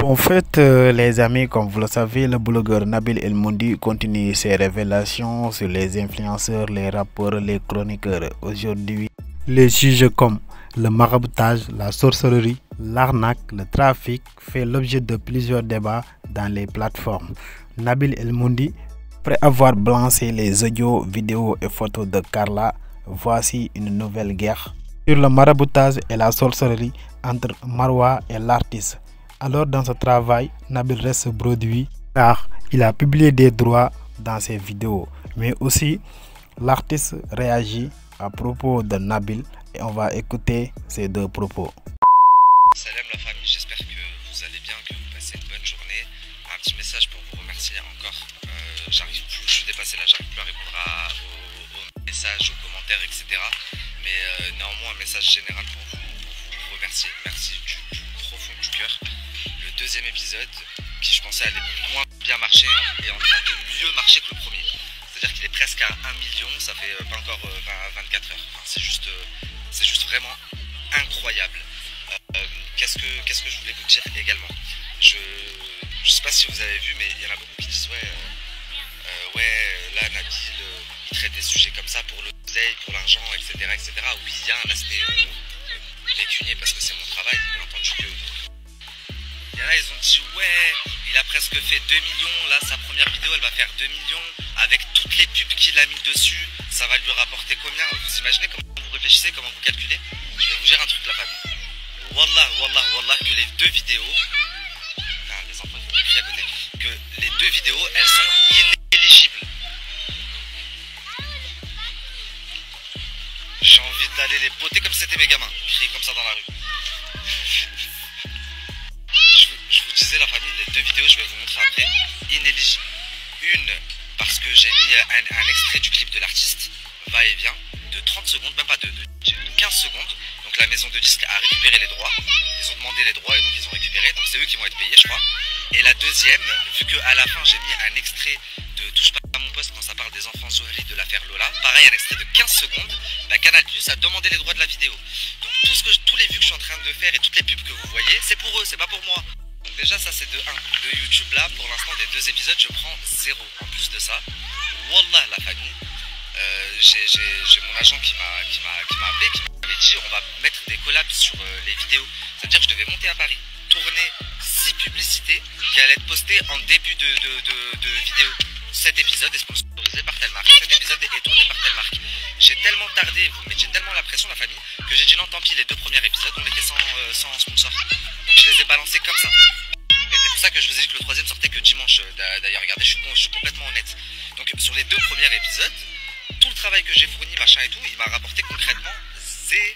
Les amis, comme vous le savez, le blogueur Nabil El Moundi continue ses révélations sur les influenceurs, les rappeurs, les chroniqueurs. Aujourd'hui, les sujets comme le maraboutage, la sorcellerie, l'arnaque, le trafic fait l'objet de plusieurs débats dans les plateformes. Nabil El Moundi, après avoir balancé les audios, vidéos et photos de Carla, voici une nouvelle guerre sur le maraboutage et la sorcellerie entre Marwa et l'artiste. Alors dans ce travail, Nabil reste bredouille car il a publié des droits dans ses vidéos. Mais aussi, l'artiste réagit à propos de Nabil et on va écouter ces deux propos. Salam la famille, j'espère que vous allez bien, que vous passez une bonne journée. Un petit message pour vous remercier encore. J'arrive plus, je suis dépassé là, j'arrive plus à répondre aux messages, aux commentaires, etc. Mais néanmoins un message général pour vous remercier. Merci du profond du cœur. Le deuxième épisode, qui je pensais allait moins bien marcher, est en train de mieux marcher que le premier. C'est-à-dire qu'il est presque à 1 million, ça fait pas encore 24 heures. Enfin, c'est juste vraiment incroyable. Qu'est-ce que je voulais vous dire également? Je sais pas si vous avez vu, mais il y en a beaucoup qui disent là Nabil il traite des sujets comme ça pour l'oseille, pour l'argent, etc., etc. Oui, il y a un aspect pécunier parce que c'est mon travail, bien entendu que. Il y en a, ils ont dit il a presque fait 2 millions, là sa première vidéo elle va faire 2 millions, avec toutes les pubs qu'il a mis dessus, ça va lui rapporter combien? Vous imaginez comment vous réfléchissez, comment vous calculez? Je vais vous dire un truc la famille. Wallah, que les deux vidéos, les enfants ils vont crier à côté, que les deux vidéos elles sont inéligibles. J'ai envie d'aller les botter comme si c'était mes gamins, crier comme ça dans la rue. Je vous disais la famille, les deux vidéos je vais vous montrer après, inéligibles. Une parce que j'ai mis un extrait du clip de l'artiste, va et vient, de 30 secondes, même pas de 15 secondes. Donc la maison de disques a récupéré les droits, ils ont demandé les droits et donc ils ont récupéré, donc c'est eux qui vont être payés je crois. Et la deuxième, vu qu'à la fin j'ai mis un extrait de Touche pas à mon poste quand ça parle des enfants Zohri de l'affaire Lola, pareil un extrait de 15 secondes, Canal+ a demandé les droits de la vidéo. Donc tous les vues que je suis en train de faire et toutes les pubs que vous voyez, c'est pour eux, c'est pas pour moi. Donc déjà ça c'est de 1. De YouTube là, pour l'instant des 2 épisodes je prends 0. En plus de ça, wallah la famille, j'ai mon agent qui m'a appelé, qui m'avait dit on va mettre des collabs sur les vidéos. Ça veut dire que je devais monter à Paris, tourner 6 publicités qui allaient être postées en début de vidéo. Cet épisode est sponsorisé par telle marque, cet épisode est tourné par telle marque. J'ai tellement tardé, vous mettiez tellement la pression la famille, que j'ai dit non tant pis, les 2 premiers épisodes on était sans sponsor. Donc je les ai balancés comme ça. Et c'est pour ça que je vous ai dit que le 3e sortait que dimanche. D'ailleurs regardez, je suis complètement honnête. Donc sur les 2 premiers épisodes, tout le travail que j'ai fourni, machin et tout, il m'a rapporté concrètement 0.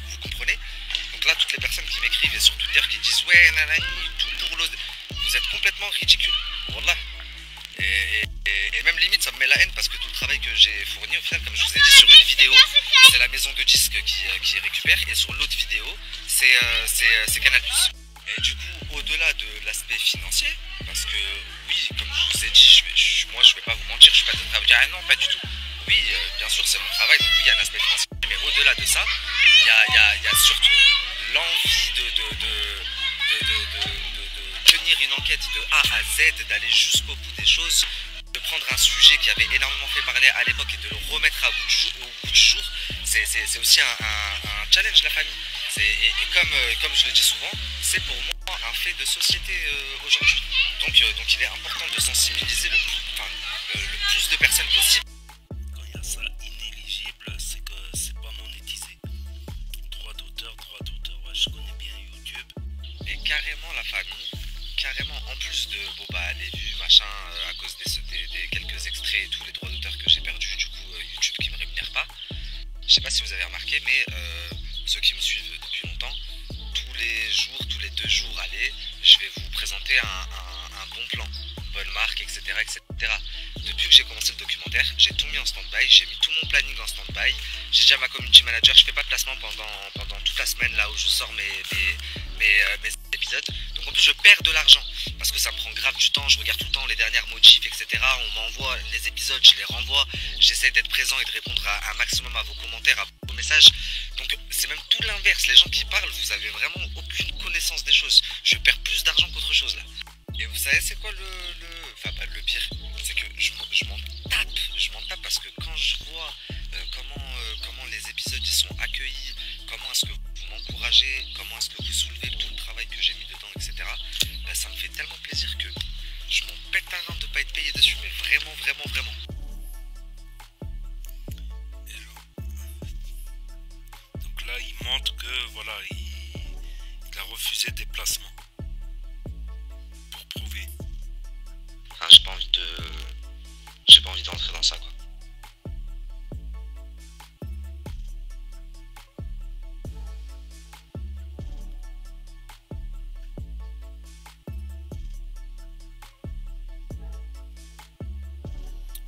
Vous comprenez? Donc là, toutes les personnes qui m'écrivent et sur Twitter qui disent nanani, tout pour l'eau, vous êtes complètement ridicule. Wallah. Et même limite, ça me met la haine parce que tout le travail que j'ai fourni, au final, comme je vous ai dit, sur une vidéo, c'est la maison de disques qui récupère et sur l'autre vidéo, c'est Canal+. Et du coup, au-delà de l'aspect financier, parce que oui, comme je vous ai dit, moi je vais pas vous mentir, je suis pas de dire ah non, pas du tout. Oui, bien sûr, c'est mon travail, donc oui, il y a un aspect financier, mais au-delà de ça, il y a surtout l'envie de tenir une enquête de A à Z, d'aller jusqu'au bout des choses, de prendre un sujet qui avait énormément fait parler à l'époque et de le remettre au bout du jour. C'est aussi un challenge la famille. Et comme je le dis souvent, c'est pour moi un fait de société aujourd'hui. Donc il est important de sensibiliser le plus de personnes possible. Quand il y a ça inéligible, c'est que c'est pas monétisé. Droit d'auteur, ouais, je connais bien YouTube. Et carrément la famille, en plus de les vues, machin, à cause des quelques extraits et tous les droits d'auteur que j'ai perdus, du coup YouTube qui me rémunère pas. Je sais pas si vous avez remarqué, mais ceux qui me suivent depuis longtemps, tous les 2 jours, allez, je vais vous présenter un bon plan, une bonne marque, etc., etc. Depuis que j'ai commencé le documentaire, j'ai tout mis en stand-by, j'ai mis tout mon planning en stand-by. J'ai dit à ma community manager, je fais pas de placement pendant toute la semaine là où je sors mes épisodes. Donc en plus je perds de l'argent parce que ça me prend grave du temps, je regarde tout le temps les dernières modifs, etc. On m'envoie les épisodes, je les renvoie, j'essaie d'être présent et de répondre à un maximum à vos commentaires, à vos message. Donc c'est même tout l'inverse. Les gens qui parlent, vous avez vraiment aucune connaissance des choses. Je perds plus d'argent qu'autre chose là. Et vous savez c'est quoi enfin pas le pire, c'est que je m'en tape parce que quand je vois comment les épisodes ils sont accueillis, comment est-ce que vous m'encouragez, comment est-ce que vous soulevez tout le travail que j'ai mis dedans, etc. Bah, ça me fait tellement plaisir que je m'en pète un rein de pas être payé dessus, mais vraiment, vraiment, vraiment. Donc là, il montre que voilà, il a refusé des placements pour prouver. Ah, j'ai pas envie d'entrer dans ça quoi.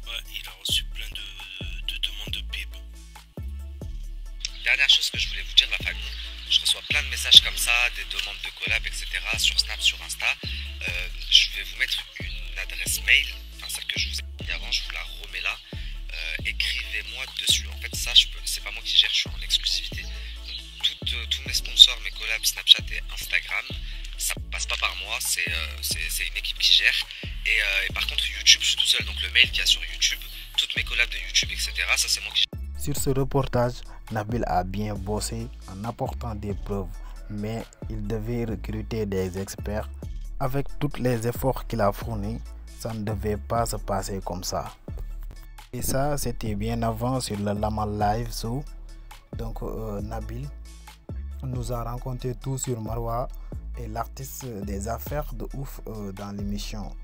Ouais, il a reçu plein de demandes de pub. Dernière chose que je voulais vous dire, la famille, je reçois plein de messages comme ça, des demandes de collab, etc. sur Snap, sur Insta. Je vais vous mettre une adresse mail, enfin celle que je vous ai mis avant, je vous la remets là. Écrivez-moi dessus. En fait, ça, c'est pas moi qui gère, je suis en exclusivité. Donc, tous mes sponsors, mes collabs, Snapchat et Instagram, ça passe pas par moi, c'est une équipe qui gère. Et par contre, YouTube, je suis tout seul. Donc, le mail qu'il y a sur YouTube, toutes mes collabs de YouTube, etc., ça, c'est moi qui gère. Sur ce reportage, Nabil a bien bossé en apportant des preuves, mais il devait recruter des experts. Avec tous les efforts qu'il a fournis, ça ne devait pas se passer comme ça. Et ça, c'était bien avant sur le Lamal Live Show. Donc, Nabil nous a rencontré tout sur Marwa et l'artiste des affaires de ouf dans l'émission.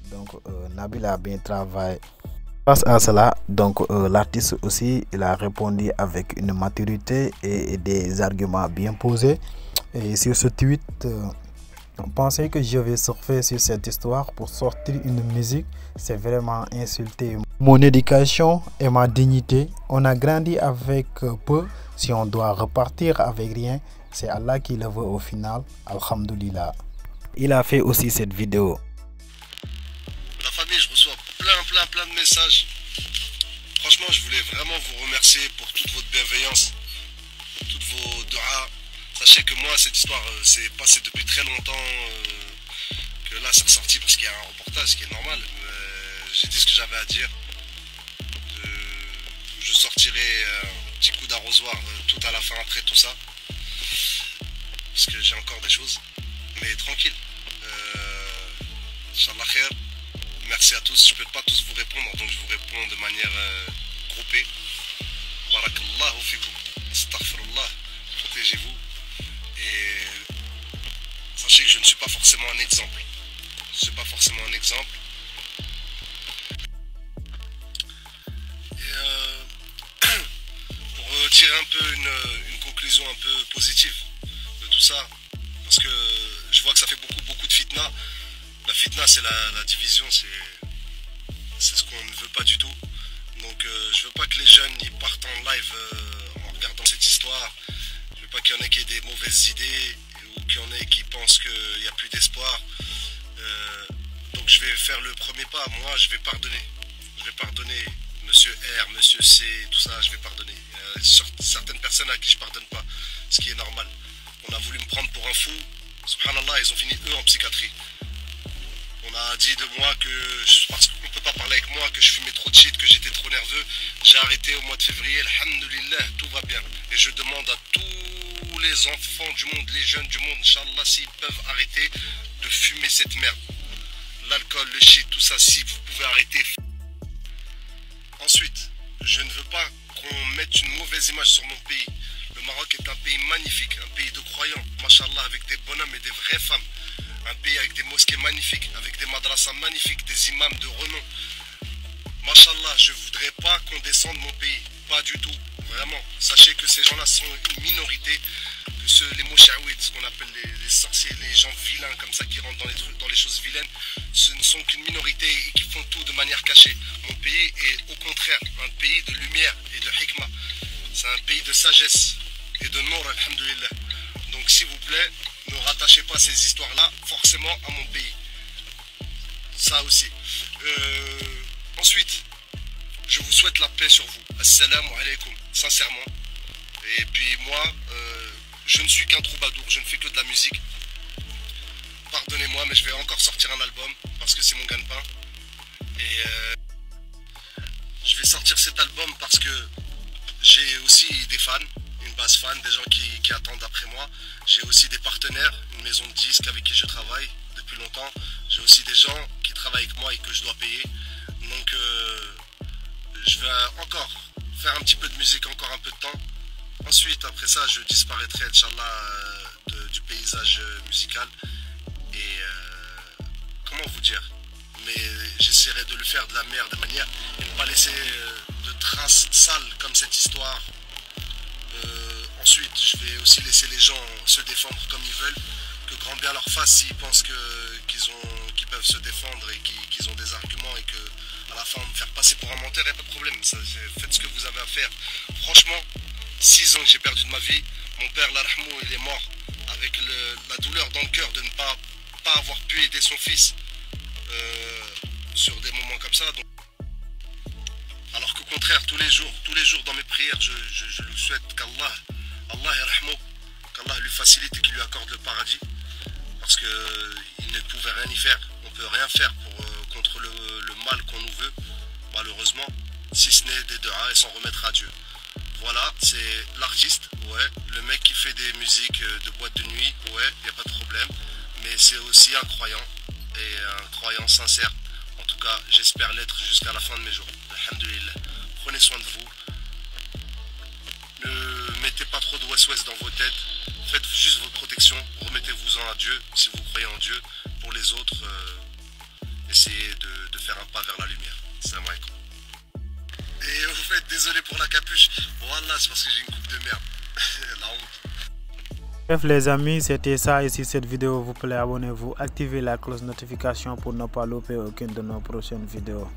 Donc, Nabil a bien travaillé. Face à cela, donc l'artiste aussi, il a répondu avec une maturité et des arguments bien posés. Et sur ce tweet, penser que je vais surfer sur cette histoire pour sortir une musique, c'est vraiment insulter mon éducation et ma dignité. On a grandi avec peu. Si on doit repartir avec rien, c'est Allah qui le veut au final. Alhamdulillah. Il a fait aussi cette vidéo. La famille, je reçois plein de messages. Franchement, je voulais vraiment vous remercier pour toute votre bienveillance, toutes vos du'as. Sachez que moi, cette histoire s'est passée depuis très longtemps, que là, c'est ressorti parce qu'il y a un reportage, ce qui est normal. J'ai dit ce que j'avais à dire. Je sortirai un petit coup d'arrosoir tout à la fin après tout ça. Parce que j'ai encore des choses. Mais tranquille. Inch'Allah khair. Merci à tous. Je ne peux pas tous vous répondre, donc je vous réponds de manière groupée. Barakallahu fikum. Astaghfirullah. Protégez-vous. Et sachez que je ne suis pas forcément un exemple. Je ne suis pas forcément un exemple. Et pour tirer un peu une conclusion un peu positive de tout ça, parce que je vois que ça fait beaucoup de fitna. La fitna, c'est la division, c'est ce qu'on ne veut pas du tout. Donc je veux pas que les jeunes ils partent en live en regardant cette histoire. Je veux pas qu'il y en ait qui aient des mauvaises idées ou qu'il y en ait qui pensent qu'il n'y a plus d'espoir. Donc je vais faire le premier pas. Moi, je vais pardonner. Je vais pardonner Monsieur R, Monsieur C, tout ça, je vais pardonner. Certaines personnes à qui je pardonne pas, ce qui est normal. On a voulu me prendre pour un fou. Subhanallah, ils ont fini eux en psychiatrie. On a dit de moi que, parce qu'on ne peut pas parler avec moi, que je fumais trop de shit, que j'étais trop nerveux. J'ai arrêté au mois de février, alhamdulillah, tout va bien. Et je demande à tous les enfants du monde, les jeunes du monde, Inch'Allah, s'ils peuvent arrêter de fumer cette merde. L'alcool, le shit, tout ça, si vous pouvez arrêter. Ensuite, je ne veux pas qu'on mette une mauvaise image sur mon pays. Le Maroc est un pays magnifique, un pays de croyants, machallah, avec des bonhommes et des vraies femmes. Un pays avec des mosquées magnifiques, avec des madrasas magnifiques, des imams de renom. Machallah, je ne voudrais pas qu'on descende mon pays. Pas du tout, vraiment. Sachez que ces gens-là sont une minorité. Que les mouchaouids, ce qu'on appelle les sorciers, les gens vilains comme ça qui rentrent dans les choses vilaines, ce ne sont qu'une minorité et qui font tout de manière cachée. Mon pays est au contraire un pays de lumière et de hikmah. C'est un pays de sagesse et de nour, alhamdulillah. Donc s'il vous plaît, ne rattachez pas ces histoires-là forcément à mon pays. Ça aussi. Ensuite, je vous souhaite la paix sur vous. Assalamu alaikum. Sincèrement. Et puis moi, je ne suis qu'un troubadour, je ne fais que de la musique. Pardonnez-moi, mais je vais encore sortir un album parce que c'est mon gagne-pain. Et je vais sortir cet album parce que j'ai aussi des fans, une base fan, des gens qui attendent après moi. J'ai aussi des partenaires, une maison de disques avec qui je travaille depuis longtemps. J'ai aussi des gens qui travaillent avec moi et que je dois payer. Donc je vais encore faire un petit peu de musique, encore un peu de temps. Ensuite, après ça, je disparaîtrai, Inch'Allah, du paysage musical. Et comment vous dire, mais j'essaierai de le faire de la meilleure des manières et ne pas laisser de traces sales comme cette histoire. Ensuite, je vais aussi laisser les gens se défendre comme ils veulent, que grand bien leur fasse s'ils pensent qu'ils peuvent se défendre et qu'ils ont des arguments et que à la fin me faire passer pour un menteur, il n'y a pas de problème. Faites ce que vous avez à faire. Franchement, 6 ans que j'ai perdu de ma vie, mon père, l'arhamou, il est mort avec la douleur dans le cœur de ne pas avoir pu aider son fils sur des moments comme ça. Donc, alors qu'au contraire, tous les jours dans mes prières, je lui souhaite qu'Allah lui facilite et qu'il lui accorde le paradis, parce qu'il ne pouvait rien y faire. On ne peut rien faire contre le mal qu'on nous veut, malheureusement, si ce n'est des du'as et s'en remettre à Dieu. Voilà, c'est l'artiste, ouais, le mec qui fait des musiques de boîte de nuit, ouais, il n'y a pas de problème, mais c'est aussi un croyant, et un croyant sincère. En tout cas, j'espère l'être jusqu'à la fin de mes jours. Alhamdulillah. Prenez soin de vous. Ne mettez pas trop de west-west dans vos têtes. Faites juste votre protection. Remettez-vous-en à Dieu si vous croyez en Dieu. Pour les autres, essayez de faire un pas vers la lumière. Salam alaikum. Et vous faites désolé pour la capuche. Voilà, c'est parce que j'ai une coupe de merde. La honte. Bref les amis, c'était ça. Et si cette vidéo vous plaît, abonnez-vous, activez la cloche notification pour ne pas louper aucune de nos prochaines vidéos.